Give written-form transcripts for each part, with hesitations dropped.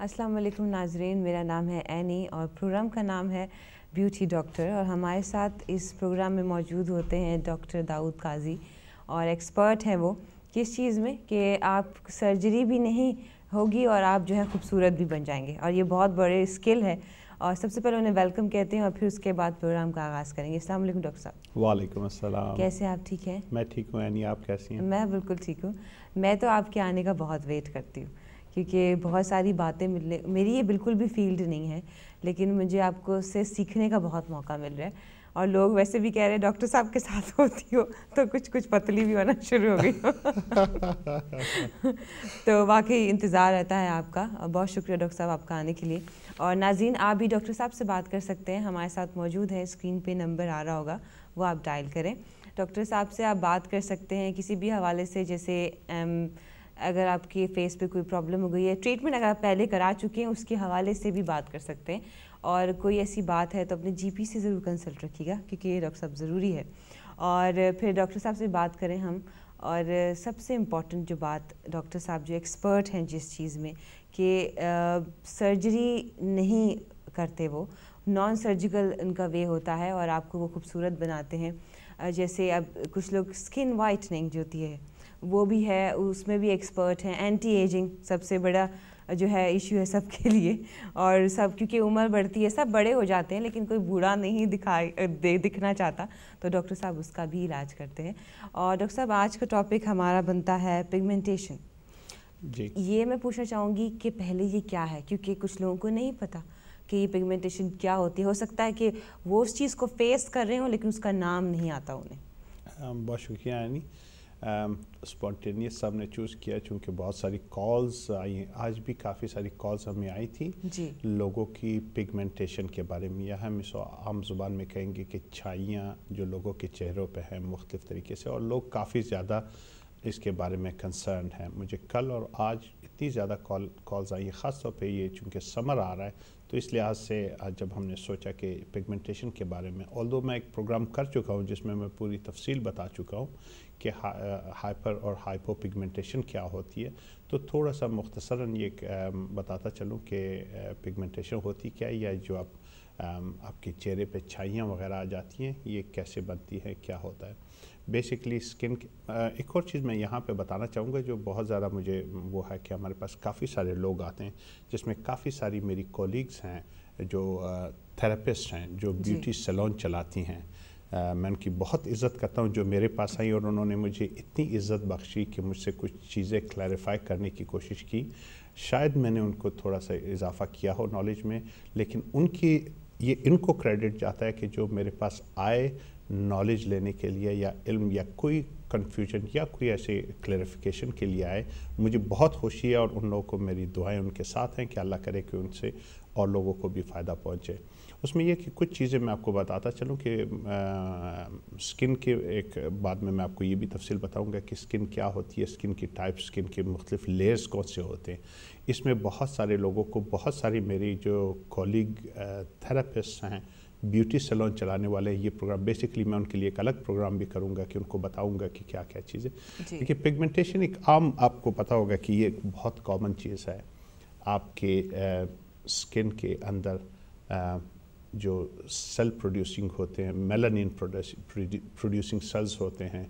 السلام علیکم ناظرین، میرا نام ہے اینی اور پروگرام کا نام ہے بیوٹی ڈاکٹر، اور ہمارے ساتھ اس پروگرام میں موجود ہوتے ہیں ڈاکٹر داؤد قاضی، اور ایکسپرٹ ہیں وہ کس چیز میں کہ آپ سرجری بھی نہیں ہوگی اور آپ جو ہے خوبصورت بھی بن جائیں گے، اور یہ بہت بڑے اسکل ہے. اور سب سے پہلے انہیں ویلکم کہتے ہیں اور پھر اس کے بعد پروگرام کا آغاز کریں گے. السلام علیکم ڈاکٹر صاحب. وعلیکم السلام. کیسے آپ؟ ٹھیک ہیں؟ میں ٹھیک ہوں اینی، آپ کیسی ہیں؟ میں بالکل ٹھیک ہوں. میں تو آپ کے آنے کا بہت ویٹ کرتی ہوں کیونکہ بہت ساری باتیں میری یہ بالکل بھی فیلڈ نہیں ہے، لیکن مجھے آپ کو سے سیکھنے کا بہت موقع مل رہا ہے. اور لوگ ویسے بھی کہہ رہے ہیں ڈاکٹر صاحب کے ساتھ ہوتی ہو تو کچھ پتلی بھی ہونا شروع ہو گئی ہو. تو واقعی انتظار رہتا ہے آپ کا، اور بہت شکریہ ڈاکٹر صاحب آپ کا آنے کے لیے. اور ناظرین، آپ بھی ڈاکٹر صاحب سے بات کر سکتے ہیں، ہمارے ساتھ موجود ہے، اسکرین پہ نمبر آ رہا ہوگا، وہ آپ ڈائل کریں. ڈاکٹر صاحب سے آپ بات کر سکتے ہیں کسی بھی حوالے سے، جیسے اگر آپ کی فیس پہ کوئی پرابلم ہو گئی ہے، ٹریٹمنٹ اگر آپ پہلے کرا چکے ہیں اس کے حوالے سے بھی بات کر سکتے ہیں، اور کوئی ایسی بات ہے تو اپنے جی پی سے ضرور کنسلٹ رکھیے گا کیونکہ یہ ڈاکٹر صاحب ضروری ہے. اور پھر ڈاکٹر صاحب سے بات کریں ہم. اور سب سے امپورٹنٹ جو بات، ڈاکٹر صاحب جو ایکسپرٹ ہیں جس چیز میں کہ سرجری نہیں کرتے، وہ نان سرجیکل ان کا وے ہوتا ہے اور آپ کو وہ خوبصورت بناتے ہیں. جیسے اب کچھ لوگ اسکن وائٹننگ جو ہوتی ہے وہ بھی ہے، اس میں بھی ایکسپرٹ ہیں. اینٹی ایجنگ سب سے بڑا جو ہے ایشو ہے سب کے لیے، اور سب کیونکہ عمر بڑھتی ہے، سب بڑے ہو جاتے ہیں لیکن کوئی بوڑھا نہیں دکھنا چاہتا، تو ڈاکٹر صاحب اس کا بھی علاج کرتے ہیں. اور ڈاکٹر صاحب آج کا ٹاپک ہمارا بنتا ہے پگمنٹیشن. جی، یہ میں پوچھنا چاہوں گی کہ پہلے یہ کیا ہے، کیونکہ کچھ لوگوں کو نہیں پتہ کہ یہ پگمنٹیشن کیا ہوتی ہے. ہو سکتا ہے کہ وہ اس چیز کو فیس کر رہے ہوں لیکن اس کا نام نہیں آتا انہیں. بہت شکریہ اینی. اسپونٹینیس سب نے چوز کیا چونکہ بہت ساری کالز آئی ہیں، آج بھی کافی ساری کالز ہمیں آئی تھی جی، لوگوں کی پگمنٹیشن کے بارے میں، یا ہم اس عام زبان میں کہیں گے کہ چھائیاں جو لوگوں کے چہروں پہ ہیں مختلف طریقے سے، اور لوگ کافی زیادہ اس کے بارے میں کنسرنڈ ہیں. مجھے کل اور آج اتنی زیادہ کالز آئی ہیں، خاص طور پہ یہ چونکہ سمر آ رہا ہے تو اس لحاظ سے آج جب ہم نے سوچا کہ پگمنٹیشن کے بارے میں، آلدو میں ایک پروگرام کر چکا ہوں جس میں پوری تفصیل بتا چکا ہوں کہ ہائپر اور ہائپو پگمنٹیشن کیا ہوتی ہے، تو تھوڑا سا مختصراً یہ بتاتا چلوں کہ پگمنٹیشن ہوتی کیا ہے، یا جو آپ کے چہرے پہ چھائیاں وغیرہ آ جاتی ہیں یہ کیسے بنتی ہے، کیا ہوتا ہے. بیسکلی اسکن ایک اور چیز میں یہاں پہ بتانا چاہوں گا جو بہت زیادہ مجھے وہ ہے کہ ہمارے پاس کافی سارے لوگ آتے ہیں جس میں کافی ساری میری کولیگز ہیں جو تھراپسٹ ہیں، جو بیوٹی سیلون چلاتی ہیں. میں ان کی بہت عزت کرتا ہوں جو میرے پاس آئی اور انہوں نے مجھے اتنی عزت بخشی کہ مجھ سے کچھ چیزیں کلیریفائی کرنے کی کوشش کی. شاید میں نے ان کو تھوڑا سا اضافہ کیا ہو نالج میں، لیکن ان کو کریڈٹ جاتا ہے کہ جو میرے پاس آئے نالج لینے کے لیے یا علم یا کوئی کنفیوژن یا کوئی ایسے کلیریفیکیشن کے لیے آئے. مجھے بہت خوشی ہے اور ان لوگوں کو میری دعائیں ان کے ساتھ ہیں کہ اللہ کرے کہ ان سے اور لوگوں کو بھی فائدہ پہنچے. اس میں یہ کہ کچھ چیزیں میں آپ کو بتاتا چلوں کہ اسکن کے ایک بعد میں آپ کو یہ بھی تفصیل بتاؤں گا کہ اسکن کیا ہوتی ہے، اسکن کی ٹائپ، اسکن کے مختلف لیئرز کون سے ہوتے ہیں. اس میں بہت سارے لوگوں کو، بہت ساری میری جو کولیگ تھراپسٹ ہیں، بیوٹی سیلون چلانے والے، یہ پروگرام بیسکلی میں ان کے لیے ایک الگ پروگرام بھی کروں گا کہ ان کو بتاؤں گا کہ کیا کیا چیزیں. دیکھیے پگمنٹیشن ایک عام، آپ کو پتہ ہوگا کہ یہ ایک بہت کامن چیز ہے. آپ کے اسکن کے اندر جو سیل پروڈیوسنگ ہوتے ہیں، میلانین پروڈیوسنگ سیلز ہوتے ہیں،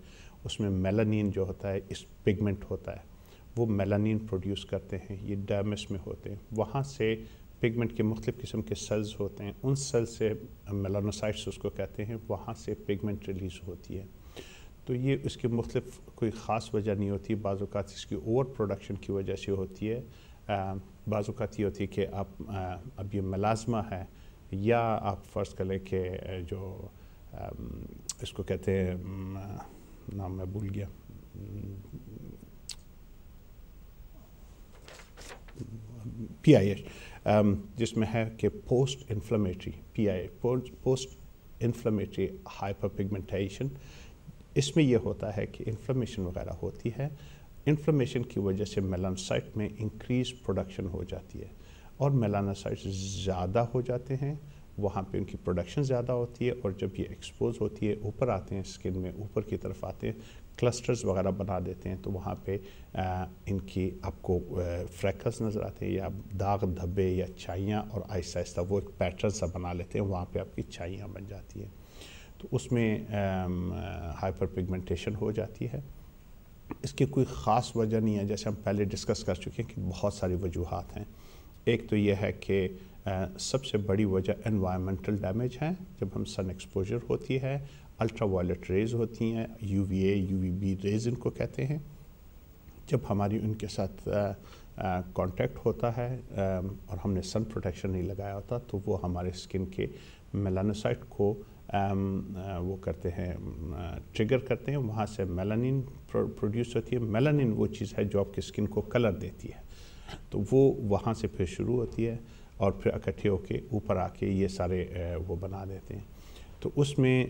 اس میں میلانین جو ہوتا ہے اس پگمنٹ ہوتا ہے، وہ میلانین پروڈیوس کرتے ہیں، یہ ڈرمس میں ہوتے ہیں. وہاں سے پگمنٹ کے مختلف قسم کے سیلز ہوتے ہیں، ان سیل سے میلانوسائٹس اس کو کہتے ہیں، وہاں سے پگمنٹ ریلیز ہوتی ہے. تو یہ اس کی مختلف کوئی خاص وجہ نہیں ہوتی. بعض اوقات اس کی اوور پروڈکشن کی وجہ سے ہوتی ہے، بعض اوقات یہ ہوتی ہے کہ آپ اب یہ ملازمہ ہے، یا آپ فرض کر لیں کہ جو اس کو کہتے ہیں، نام میں بھول گیا، PIH، جس میں ہے کہ post inflammatory PIH، post inflammatory hyperpigmentation. اس میں یہ ہوتا ہے کہ انفلیمیشن وغیرہ ہوتی ہے، انفلیمیشن کی وجہ سے میلانوسائٹ میں انکریز پروڈکشن ہو جاتی ہے، اور میلانوسائٹس زیادہ ہو جاتے ہیں، وہاں پہ ان کی پروڈکشن زیادہ ہوتی ہے، اور جب یہ ایکسپوز ہوتی ہے اوپر آتے ہیں اسکن میں، اوپر کی طرف آتے ہیں، کلسٹرز وغیرہ بنا دیتے ہیں تو وہاں پہ ان کی آپ کو فریکلز نظر آتے ہیں یا داغ دھبے یا چھائیاں، اور آہستہ آہستہ وہ ایک پیٹرن سا بنا لیتے ہیں، وہاں پہ آپ کی چھائیاں بن جاتی ہیں. تو اس میں ہائپر پگمنٹیشن ہو جاتی ہے. اس کی کوئی خاص وجہ نہیں ہے، جیسے ہم پہلے ڈسکس کر چکے ہیں کہ بہت ساری وجوہات ہیں. ایک تو یہ ہے کہ سب سے بڑی وجہ انوائرمنٹل ڈیمیج ہے. جب ہم سن ایکسپوجر ہوتی ہے، الٹرا وائلٹ ریز ہوتی ہیں، U V A U V B rays ان کو کہتے ہیں، جب ہماری ان کے ساتھ کانٹیکٹ ہوتا ہے اور ہم نے سن پروٹیکشن نہیں لگایا ہوتا تو وہ ہمارے اسکن کے میلانوسائٹ کو وہ کرتے ہیں، ٹریگر کرتے ہیں. وہاں سے میلانین پروڈیوس ہوتی ہے. میلانین وہ چیز ہے جو آپ کی اسکن کو کلر دیتی ہے، تو وہ وہاں سے پھر شروع ہوتی ہے اور پھر اکٹھے ہو کے اوپر آ کے یہ سارے وہ بنا دیتے ہیں. تو اس میں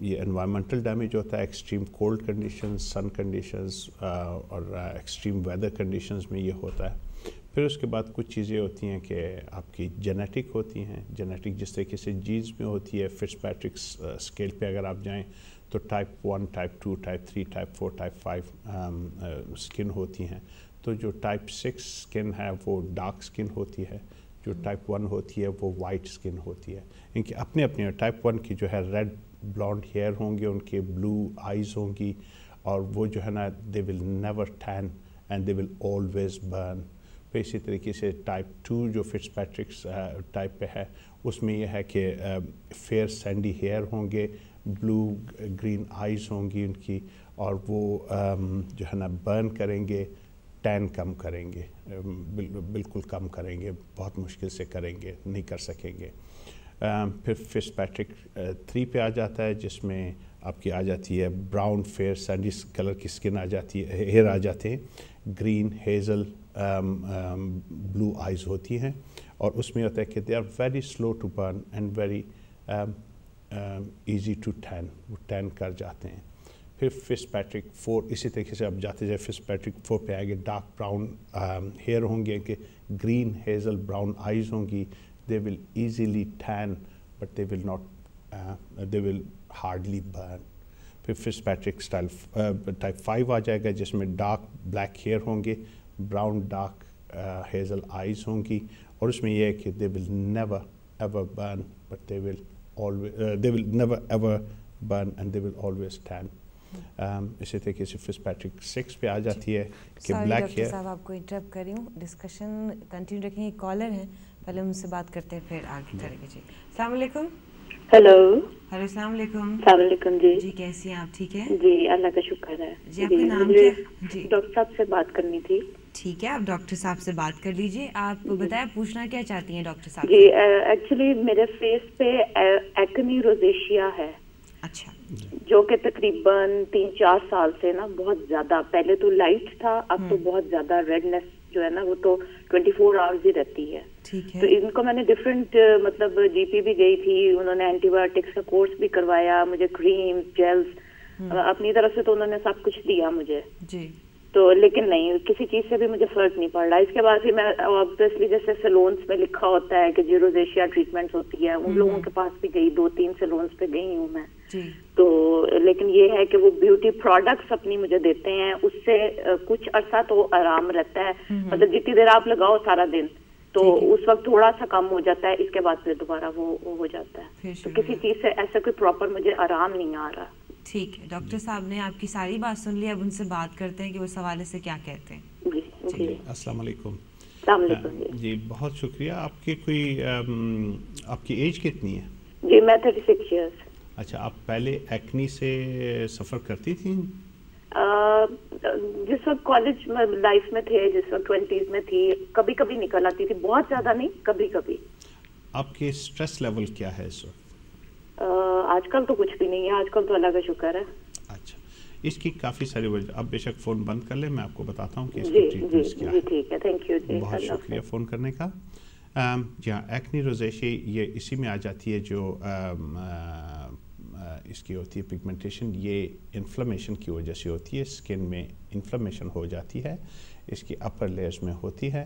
یہ انوائرمنٹل ڈیمیج ہوتا ہے، ایکسٹریم کولڈ کنڈیشنز، سن کنڈیشنز اور ایکسٹریم ویدر کنڈیشنز میں یہ ہوتا ہے. پھر اس کے بعد کچھ چیزیں ہوتی ہیں کہ آپ کی جینیٹک ہوتی ہیں. جینیٹک جس طریقے سے جینز میں ہوتی ہے، فٹس پیٹرک اسکیل پہ اگر آپ جائیں تو type 1، type 2، type 3، type 4، type 5 skin ہوتی ہیں. تو جو ٹائپ 6 اسکن ہے وہ ڈارک اسکن ہوتی ہے، جو ٹائپ 1 ہوتی ہے وہ وائٹ اسکن ہوتی ہے. ان کے اپنے اپنے ٹائپ 1 کی جو ہے ریڈ بلانڈ ہیئر ہوں گے، ان کے بلو آئیز ہوں گی، اور وہ جو ہے نا they will never tan and they will always burn. پھر اسی طریقے سے ٹائپ 2 جو فٹس پیٹرکس ٹائپ پہ ہے، اس میں یہ ہے کہ فیئر سینڈی ہیئر ہوں گے، بلو گرین آئیز ہوں گی ان کی، اور وہ جو ہے نا برن کریں گے، ٹین کم کریں گے، بالکل کم کریں گے، بہت مشکل سے کریں گے، نہیں کر سکیں گے. پھر فٹس پیٹرک 3 پہ آ جاتا ہے، جس میں آپ کی آ جاتی ہے براؤن فیئر سینڈی کلر کی اسکن آ جاتی ہے، ہیئر آ جاتے ہیں، گرین ہیزل بلو آئیز ہوتی ہیں، اور اس میں ہوتا ہے کہ they are very slow to burn and very easy to tan, وہ ٹین کر جاتے ہیں. پھر فٹس پیٹرک 4 اسی طریقے سے اب جاتے جائے فٹس پیٹرک 4 پہ آئے گے، ڈارک براؤن ہیئر ہوں گے کہ گرین ہیزل براؤن آئیز ہوں گی، they will easily tan but they will not they will hardly burn. پھر فٹس پیٹرک اسٹائل ٹائپ 5 آ جائے گا، جس میں ڈارک بلیک ہیئر ہوں گے، براؤن ڈارک ہیزل آئیز ہوں گی، اور اس میں یہ ہے کہ they will never ever burn but they will always they will never ever burn and they will always tan. اسی طریقے سے فٹس پیٹرک 6 پہ آ جاتی ہے کہ بلیک ہیئر. ڈاکٹر صاحب آپ کو انٹرپٹ کر رہی ہوں، ڈسکشن کنٹینیو رکھیں. ایک کالر ہیں، پہلے ان سے بات کرتے ہیں پھر آگے کریں گے. جی السلام علیکم. ہیلو. ہیلو السلام علیکم. السلام علیکم. جی کیسی ہیں آپ؟ ٹھیک ہے جی، اللہ کا شکر ہے. جی آپ کا نام کیا؟ جی ڈاکٹر صاحب سے بات کرنی تھی. ٹھیک ہے، آپ ڈاکٹر صاحب سے بات کر لیجیے. آپ بتائیں پوچھنا کیا چاہتی ہیں ڈاکٹر صاحب؟ جی ایکچولی میرے فیس پہ ایکنی روزیشیا ہے. اچھا. جو کہ تقریباً 3-4 سال سے نا بہت زیادہ، پہلے تو لائٹ تھا، اب تو بہت زیادہ ریڈنس جو ہے نا وہ تو 24 آورز ہی رہتی ہے. تو ان کو میں نے ڈفرینٹ مطلب جی پی بھی گئی تھی، انہوں نے اینٹی بایوٹکس کا کورس بھی کروایا مجھے، کریم جیلز اپنی طرف سے تو انہوں نے سب کچھ دیا مجھے. جی. تو لیکن نہیں، کسی چیز سے بھی مجھے فرق نہیں پڑ رہا. اس کے بعد پھر میں آبویسلی جیسے سیلونس میں لکھا ہوتا ہے کہ جو روزیشیا ٹریٹمنٹس ہوتی ہے، ان لوگوں کے پاس بھی گئی، 2-3 سیلونس پہ گئی ہوں میں. تو لیکن یہ ہے کہ وہ بیوٹی پروڈکٹس اپنی مجھے دیتے ہیں، اس سے کچھ عرصہ تو آرام رہتا ہے، مطلب جتنی دیر آپ لگاؤ سارا دن تو اس وقت تھوڑا سا کم ہو جاتا ہے، اس کے بعد پھر دوبارہ وہ ہو جاتا ہے. تو کسی چیز سے ایسا کوئی پراپر مجھے آرام نہیں آ رہا. ٹھیک ہے، ڈاکٹر صاحب نے آپ کی ساری بات سن لی، اب ان سے بات کرتے ہیں کہ وہ اس حوالے سے کیا کہتے ہیں. جی جی. السلام علیکم. السلام علیکم. جی بہت شکریہ. آپ کی کوئی آپ کی ایج کتنی ہے؟ جی میں 36 ایئرس. اچھا، آپ پہلے ایکنی سے سفر کرتی تھیں؟ جس وقت کالج لائف میں تھے، جس وقت 20s میں تھی، کبھی کبھی نکل آتی تھی، بہت زیادہ نہیں، کبھی کبھی. آپ کے اسٹریس لیول کیا ہے اس وقت؟ آج کل تو کچھ بھی نہیں ہے، آج کل تو اللہ کا شکر ہے. اچھا، اس کی کافی ساری وجہ، اب بے شک فون بند کر لیں، میں آپ کو بتاتا ہوں کہ اس جی کی ٹریٹمنٹس کیا ہے. ٹھیک ہے، تھینک یو. جی بہت شکریہ فون کرنے کا. جی ہاں، ایکنی روزیشیا یہ اسی میں آ جاتی ہے جو اس کی ہوتی ہے پگمنٹیشن. یہ انفلیمیشن کی وجہ سے ہوتی ہے، اسکن میں انفلیمیشن ہو جاتی ہے، اس کی اپر لیئرز میں ہوتی ہے.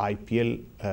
IPL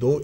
2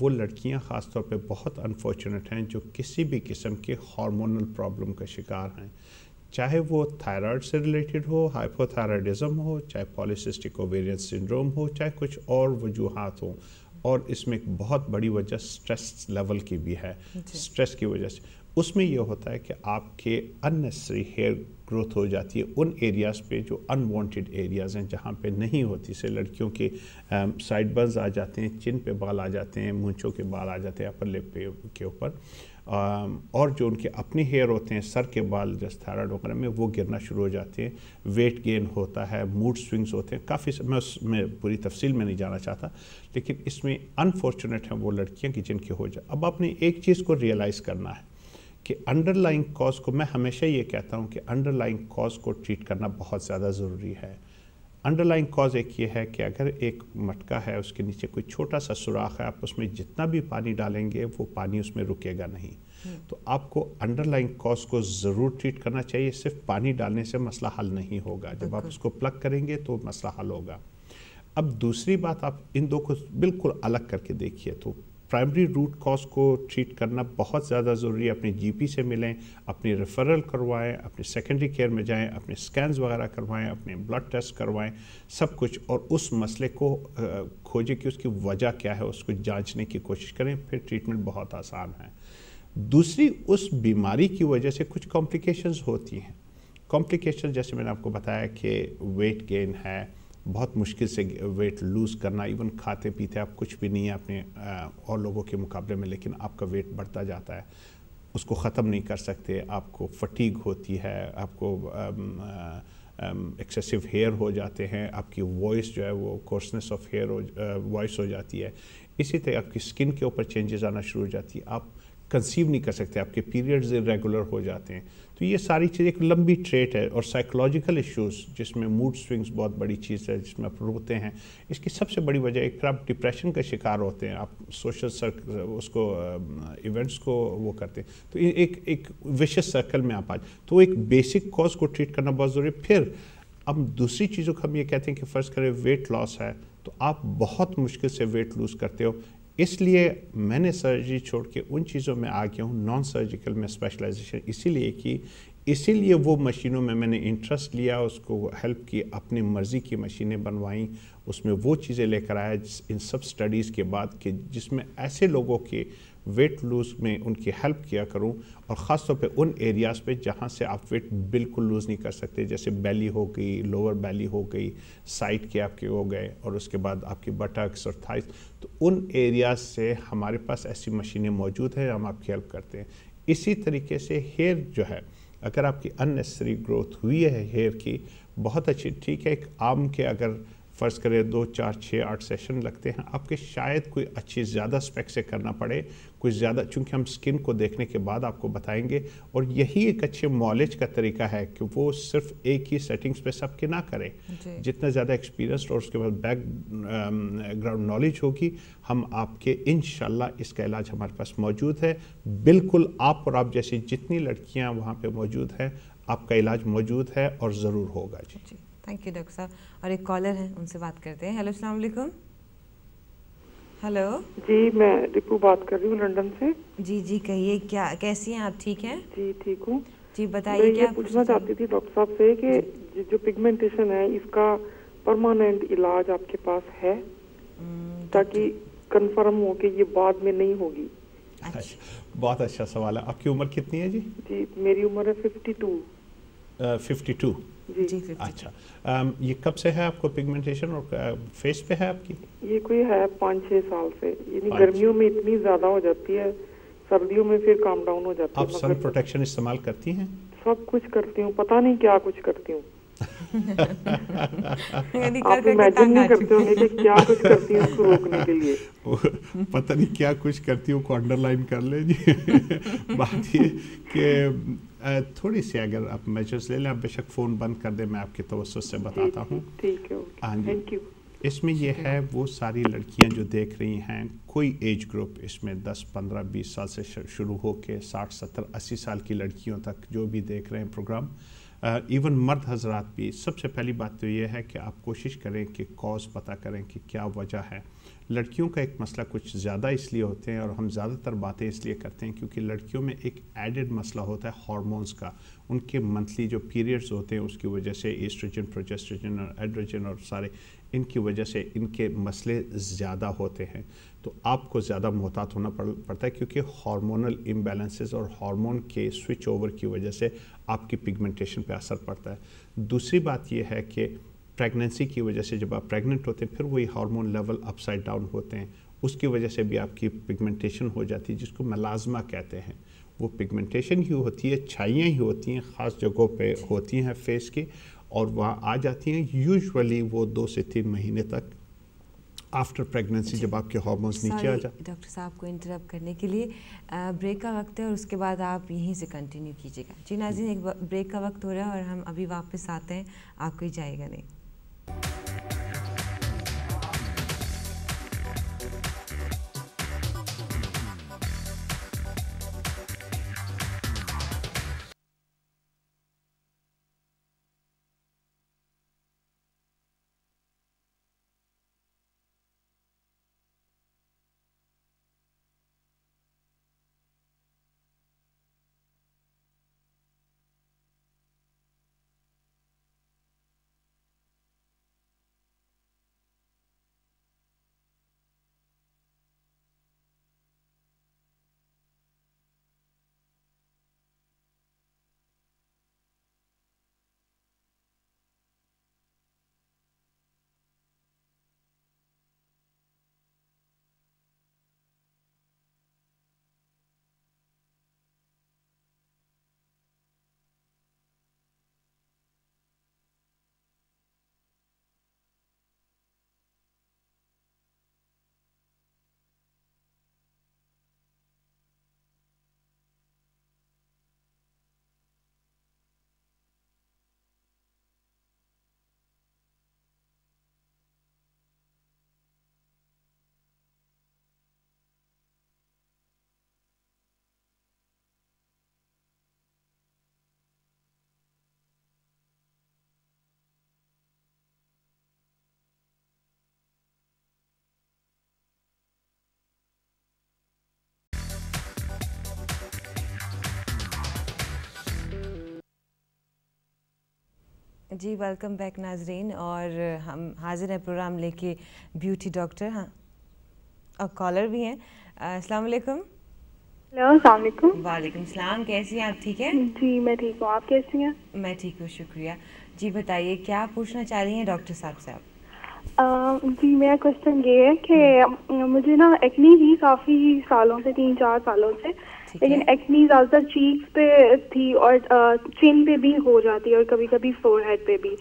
وہ لڑکیاں خاص طور پہ بہت انفارچونیٹ ہیں جو کسی بھی قسم کے ہارمونل پرابلم کا شکار ہیں، چاہے وہ تھائرائڈ سے ریلیٹڈ ہو، ہائپوتھائرائڈزم ہو، چاہے پالیسسٹک اوویرین سنڈروم ہو، چاہے کچھ اور وجوہات ہوں. اور اس میں ایک بہت بڑی وجہ سٹریس لیول کی بھی ہے. سٹریس کی وجہ سے اس میں یہ ہوتا ہے کہ آپ کے اننیسری ہیئر گروتھ ہو جاتی ہے ان ایریاز پہ جو انوانٹیڈ ایریاز ہیں، جہاں پہ نہیں ہوتی. سے لڑکیوں کے سائڈ برز آ جاتے ہیں، چن پہ بال آ جاتے ہیں، مونچھوں کے بال آ جاتے ہیں اپر لپ کے اوپر، اور جو ان کے اپنے ہیئر ہوتے ہیں سر کے بال جیسے تھائرائڈ وغیرہ میں وہ گرنا شروع ہو جاتے ہیں. ویٹ گین ہوتا ہے، موڈ سوئنگز ہوتے ہیں کافی. میں اس میں پوری تفصیل میں نہیں جانا چاہتا، لیکن اس میں انفارچونیٹ ہیں وہ لڑکیاں کہ جن کے ہو جائے. اب آپ نے ایک چیز کو ریئلائز کرنا ہے کہ انڈر لائنگ کاز کو، میں ہمیشہ یہ کہتا ہوں کہ انڈر لائنگ کاز کو ٹریٹ کرنا بہت زیادہ ضروری ہے. انڈر لائنگ کاز ایک یہ ہے کہ اگر ایک مٹکا ہے، اس کے نیچے کوئی چھوٹا سا سوراخ ہے، آپ اس میں جتنا بھی پانی ڈالیں گے وہ پانی اس میں رکے گا نہیں. تو آپ کو انڈر لائنگ کاز کو ضرور ٹریٹ کرنا چاہیے. صرف پانی ڈالنے سے مسئلہ حل نہیں ہوگا. جب آپ اس کو پلگ کریں گے تو مسئلہ حل ہوگا. اب دوسری بات، آپ ان دو کو بالکل الگ کر کے دیکھیے. تو پرائمری روٹ کاز کو ٹریٹ کرنا بہت زیادہ ضروری ہے. اپنے جی پی سے ملیں، اپنی ریفرل کروائیں، اپنے سیکنڈری کیئر میں جائیں، اپنے سکینز وغیرہ کروائیں، اپنے بلڈ ٹیسٹ کروائیں، سب کچھ، اور اس مسئلے کو کھوجیں کہ اس کی وجہ کیا ہے، اس کو جانچنے کی کوشش کریں. پھر ٹریٹمنٹ بہت آسان ہے. دوسری، اس بیماری کی وجہ سے کچھ کمپلیکیشنز ہوتی ہیں. کمپلیکیشن جیسے میں نے آپ کو بتایا کہ ویٹ گین ہے، بہت مشکل سے ویٹ لوز کرنا. ایون کھاتے پیتے آپ کچھ بھی نہیں ہے اپنے اور لوگوں کے مقابلے میں، لیکن آپ کا ویٹ بڑھتا جاتا ہے، اس کو ختم نہیں کر سکتے. آپ کو فٹیگ ہوتی ہے، آپ کو ایکسیسو ہیئر ہو جاتے ہیں، آپ کی وائس جو ہے وہ کورسنس آف ہیئر وائس ہو جاتی ہے. اسی طرح آپ کی اسکن کے اوپر چینجز آنا شروع ہو جاتی ہے. آپ کنسیو نہیں کر سکتے، آپ کے پیریڈز ریگولر ہو جاتے ہیں. تو یہ ساری چیزیں ایک لمبی ٹریٹ ہے. اور سائیکولوجیکل ایشوز جس میں موڈ سوئنگز بہت بڑی چیز ہے، جس میں آپ روتے ہیں، اس کی سب سے بڑی وجہ ایک آپ ڈپریشن کا شکار ہوتے ہیں، آپ سوشل اس کو ایونٹس کو وہ کرتے ہیں، تو ایک ویشس سرکل میں آپ تو ایک بیسک کاز کو ٹریٹ کرنا بہت ضروری ہے. پھر اب دوسری چیزوں کو ہم یہ کہتے ہیں کہ فرض کریں ویٹ لاس ہے تو آپ بہت مشکل سے ویٹ لوز کرتے ہو. اس لیے میں نے سرجری چھوڑ کے ان چیزوں میں آ گیا ہوں، نان سرجیکل میں اسپیشلائزیشن اسی لیے کی. اسی لیے وہ مشینوں میں نے انٹرسٹ لیا، اس کو ہیلپ کی، اپنی مرضی کی مشینیں بنوائیں، اس میں وہ چیزیں لے کر آیا ان سب سٹڈیز کے بعد کہ جس میں ایسے لوگوں کے ویٹ لوز میں ان کی ہیلپ کیا کروں. اور خاص طور پہ ان ایریاز پہ جہاں سے آپ ویٹ بالکل لوز نہیں کر سکتے، جیسے بیلی ہو گئی، لوور بیلی ہو گئی، سائڈ کے آپ کے ہو گئے، اور اس کے بعد آپ کی بٹکس اور تھائز. تو ان ایریاز سے ہمارے پاس ایسی مشینیں موجود ہیں، ہم آپ کی ہیلپ کرتے ہیں. اسی طریقے سے ہیئر جو ہے، اگر آپ کی اننیسری گروتھ ہوئی ہے ہیئر کی، بہت اچھی، ٹھیک ہے. ایک عام کے اگر فرض کرے 2 4 6 8 سیشن لگتے ہیں، آپ کے شاید کوئی اچھی زیادہ اسپیک سے کرنا پڑے، کوئی زیادہ، چونکہ ہم سکن کو دیکھنے کے بعد آپ کو بتائیں گے. اور یہی ایک اچھے معالج کا طریقہ ہے کہ وہ صرف ایک ہی سیٹنگز پہ سب کے نہ کرے. جتنا زیادہ ایکسپیرینسڈ اور اس کے بعد بیک گراؤنڈ نالج ہوگی، ہم آپ کے انشاءاللہ اس کا علاج ہمارے پاس موجود ہے. بالکل آپ اور آپ جیسی جتنی لڑکیاں وہاں پہ موجود ہیں، آپ کا علاج موجود ہے اور ضرور ہوگا. جی تھینک یو ڈاکٹر صاحب. اور ایک کالر ہیں، ان سے بات کرتے ہیں. ہیلو، السلام علیکم. ہیلو جی، میں ریپو بات کر رہی ہوں لنڈن سے. جی کہیے، کیا کیسی ہیں آپ؟ ٹھیک ہیں؟ جی ٹھیک ہوں. جی بتائیے. کیا پوچھنا چاہتی تھی ڈاکٹر صاحب سے کہ جو پگمنٹیشن ہے، اس کا پرماننٹ علاج آپ کے پاس ہے تاکہ کنفرم ہو کہ یہ بعد میں نہیں ہوگی؟ بہت اچھا سوال ہے. آپ کی عمر کتنی ہے جی؟ جی میری عمر ہے 52. 52 جی. اچھا. یہ کب سے ہے آپ کو پگمنٹیشن، اور فیس پہ ہے آپ کی؟ یہ کوئی ہے 5-6 سال سے. یعنی گرمیوں میں اتنی زیادہ ہو جاتی ہے، سردیوں میں پھر کام ڈاؤن ہو جاتی ہے. آپ سن پروٹیکشن استعمال کرتی ہیں؟ سب کچھ کرتی ہوں، پتہ نہیں کیا کچھ کرتی ہوں. آپ امیجن نہیں کرتے ہوں گے کہ کیا کچھ کرتی ہوں اس کو روکنے کے لیے. پتہ نہیں کیا کچھ کرتی ہوں کو انڈر لائن کر لیں جی. بات یہ کہ تھوڑی سی اگر آپ میجرز لے لیں، آپ بے شک فون بند کر دیں، میں آپ کے توسط سے بتاتا ہوں. ٹھیک ہے، ہاں جی. Thank you. اس میں یہ ہے، وہ ساری لڑکیاں جو دیکھ رہی ہیں، کوئی ایج گروپ اس میں 10 15 20 سال سے شروع ہو کے 60 70 80 سال کی لڑکیوں تک جو بھی دیکھ رہے ہیں پروگرام، ایون مرد حضرات بھی. سب سے پہلی بات تو یہ ہے کہ آپ کوشش کریں کہ کاز پتہ کریں کہ کیا وجہ ہے. لڑکیوں کا ایک مسئلہ کچھ زیادہ اس لیے ہوتے ہیں اور ہم زیادہ تر باتیں اس لیے کرتے ہیں کیونکہ لڑکیوں میں ایک ایڈڈ مسئلہ ہوتا ہے ہارمونز کا. ان کے منتھلی جو پیریڈز ہوتے ہیں اس کی وجہ سے ایسٹروجن پروجسٹروجن اور ایڈروجن اور سارے ان کی وجہ سے ان کے مسئلے زیادہ ہوتے ہیں. تو آپ کو زیادہ محتاط ہونا پڑتا ہے کیونکہ ہارمونل امبیلنسز اور ہارمون کے سوئچ اوور کی وجہ سے آپ کی پگمنٹیشن پہ اثر پڑتا ہے. دوسری بات یہ ہے کہ پریگننسی کی وجہ سے جب آپ پریگننٹ ہوتے ہیں پھر وہی hormone level up side down ہوتے ہیں, اس کی وجہ سے بھی آپ کی پگمنٹیشن ہو جاتی ہے جس کو ملازمہ کہتے ہیں. وہ پگمنٹیشن ہی ہوتی ہے, چھائیاں ہی ہوتی ہیں, خاص جگہوں پہ ہوتی ہیں فیس کی اور وہاں آ جاتی ہیں. یوزولی وہ 2 سے 3 مہینے تک آفٹر پریگننسی جب آپ کے ہارمونز نیچے آ جاتے. ڈاکٹر صاحب کو انٹرپٹ کرنے کے لیے بریک کا وقت ہے اور اس کے بعد آپ یہیں سے کنٹینیو کیجیے گا. جی ناظرین, ایک بریک کا وقت ہو رہا ہے اور ہم ابھی واپس آتے ہیں, آپ کوئی جائے گا نہیں. جی ویلکم بیک ناظرین, اور ہم حاضر ہیں پروگرام لے کے بیوٹی ڈاکٹر. ہاں اور کالر بھی ہیں. السلام علیکم. ہیلو, السلام علیکم. وعلیکم السلام, کیسی ہیں آپ؟ ٹھیک ہے جی میں ٹھیک ہوں, آپ کیسی ہیں؟ میں ٹھیک ہوں, شکریہ. جی بتائیے کیا پوچھنا چاہ رہی ہیں ڈاکٹر صاحب سے آپ؟ جی میرا کوشچن یہ ہے کہ مجھے نا ایکنی تھی کافی سالوں سے, 3-4 سالوں سے, لیکن ایکنی زیادہ تر چیکس پہ تھی اور چین پہ بھی ہو جاتی ہے اور کبھی کبھی فور ہیڈ پہ بھی.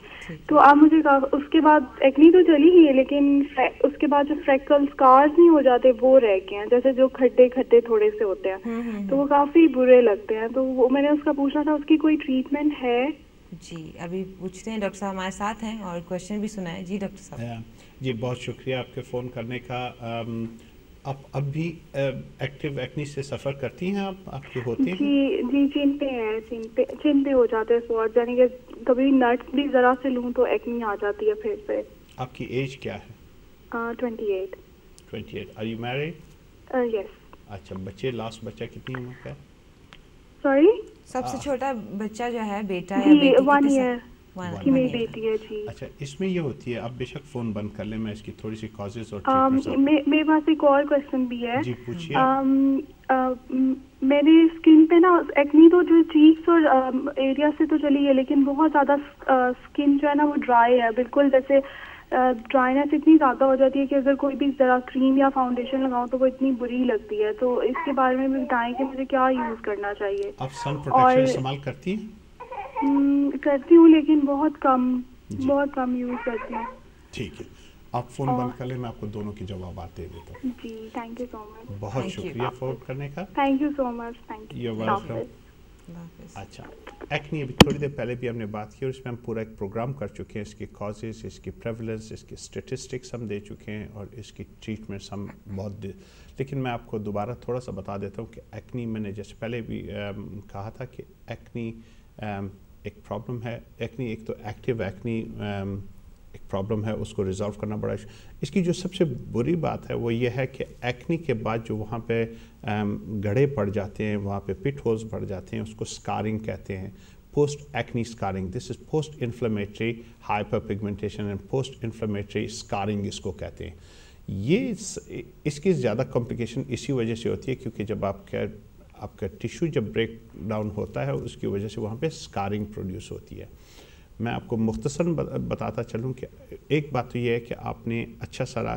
تو آپ مجھے اس کے بعد ایکنی تو چلی گئی ہے لیکن اس کے بعد جو فریکل اسکارز نہیں ہو جاتے وہ رہ گئے ہیں, جیسے جو کھڈے کھڈے تھوڑے سے ہوتے ہیں تو وہ کافی برے لگتے ہیں. تو وہ میں نے اس کا پوچھنا تھا, اس کی کوئی ٹریٹمنٹ ہے؟ جی ابھی پوچھتے ہیں, ڈاکٹر صاحب ہمارے ساتھ ہیں اور کوشچن بھی سنائیں. جی ڈاکٹر صاحب. جی بہت شکریہ آپ کے فون کرنے کا. آپ اب بھی ایکٹیو ایکنی سے سفر کرتی ہیں؟ آپ کی ہوتی ہیں؟ جی چین پہ ہے, چین پہ ہو جاتے ہیں اسپاٹ, یعنی کہ کبھی نٹس بھی ذرا سے لوں تو ایکنی آ جاتی ہے پھر سے. آپ کی ایج کیا ہے؟ 28. 28. Are you married? یس. اچھا, بچے لاسٹ بچہ کتنی عمر کا ہے؟ سوری, سب سے چھوٹا بچہ جو ہے بیٹا یا بیٹی؟ 1 ایئر کی میری بیٹی ہے. جی اچھا, اس میں یہ ہوتی ہے, آپ بے شک فون بند کر لیں, میں اس کی تھوڑی سی کازز اور میرے پاس ایک اور کوشچن بھی ہے. جی پوچھیے. میری اسکن پہ نا ایکنی تو جو چیکس اور ایریا سے تو چلی ہے لیکن بہت زیادہ اسکن جو ہے نا وہ ڈرائی ہے, بالکل جیسے ڈرائینس اتنی زیادہ ہو جاتی ہے کہ اگر کوئی بھی ذرا کریم یا فاؤنڈیشن لگاؤں تو وہ اتنی بری لگتی ہے. تو اس کے بارے میں بھی بتائیں کہ مجھے کیا یوز کرنا چاہیے. آپ سن پروٹیکشن استعمال کرتی ہیں؟ کرتی ہوں لیکن بہت کم یوز کرتی ہوں. ٹھیک ہے, آپ فون بند کر لیں, میں آپ کو دونوں کے جوابات دے دیتا ہوں. جی تھینک یو سو مچ. بہت شکریہ فون کرنے کا. Thank you so much. Thank you. اچھا, ایکنی ابھی تھوڑی دیر پہلے بھی ہم نے بات کی اور اس میں ہم پورا ایک پروگرام کر چکے ہیں. اس کی کازز, اس کی پریولنس, اس کی اسٹیٹسٹکس ہم دے چکے ہیں اور اس کی ٹریٹمنٹس ہم بہت لیکن میں آپ کو دوبارہ تھوڑا سا بتا دیتا ہوں کہ ایکنی, میں نے جیسے پہلے بھی کہا تھا کہ ایکنی ایک پرابلم ہے. ایکنی ایک تو ایکٹیو ایکنی ایک پرابلم ہے اس کو ریزالو کرنا بڑا اس کی جو سب سے بری بات ہے وہ یہ ہے کہ ایکنی کے بعد جو وہاں پہ گڑھے پڑ جاتے ہیں، وہاں پہ پٹ ہولز پڑ جاتے ہیں، اس کو سکارنگ کہتے ہیں، post acne scarring. This is post inflammatory hyperpigmentation and post inflammatory scarring اس کو کہتے ہیں. یہ اس کی زیادہ کمپلیکیشن اسی وجہ سے ہوتی ہے کیونکہ جب آپ کا ٹیشو جب بریک ڈاؤن ہوتا ہے اس کی وجہ سے وہاں پہ سکارنگ پروڈیوس ہوتی ہے. میں آپ کو مختصراً بتاتا چلوں کہ ایک بات تو یہ ہے کہ آپ نے اچھا سارا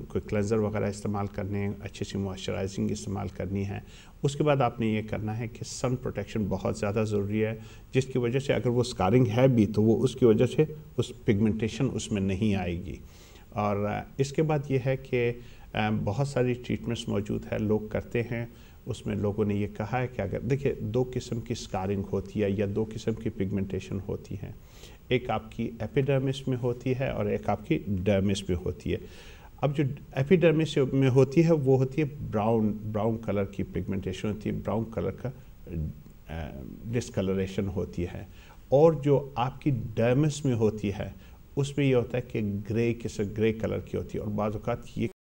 کوئی کلینزر وغیرہ استعمال کرنے ہیں، اچھی سی موئسچرائزنگ استعمال کرنی ہے. اس کے بعد آپ نے یہ کرنا ہے کہ سن پروٹیکشن بہت زیادہ ضروری ہے، جس کی وجہ سے اگر وہ سکارنگ ہے بھی تو وہ اس کی وجہ سے اس پگمنٹیشن اس میں نہیں آئے گی. اور اس کے بعد یہ ہے کہ بہت ساری ٹریٹمنٹس موجود ہے، لوگ کرتے ہیں. اس میں لوگوں نے یہ کہا ہے کہ اگر دیکھیں 2 قسم کی سکارنگ ہوتی ہے یا 2 قسم کی پگمنٹیشن ہوتی ہے. ایک آپ کی ایپیڈرمس میں ہوتی ہے اور ایک آپ کی ڈرمس میں ہوتی ہے. اب جو ایپیڈرمس میں ہوتی ہے وہ ہوتی ہے براؤن کلر کی پگمنٹیشن ہوتی ہے، براؤن کلر کا ڈسکلریشن ہوتی ہے. اور جو آپ کی ڈرمس میں ہوتی ہے اس میں یہ ہوتا ہے کہ گرے کلر کی ہوتی ہے. اور بعض اوقات یہ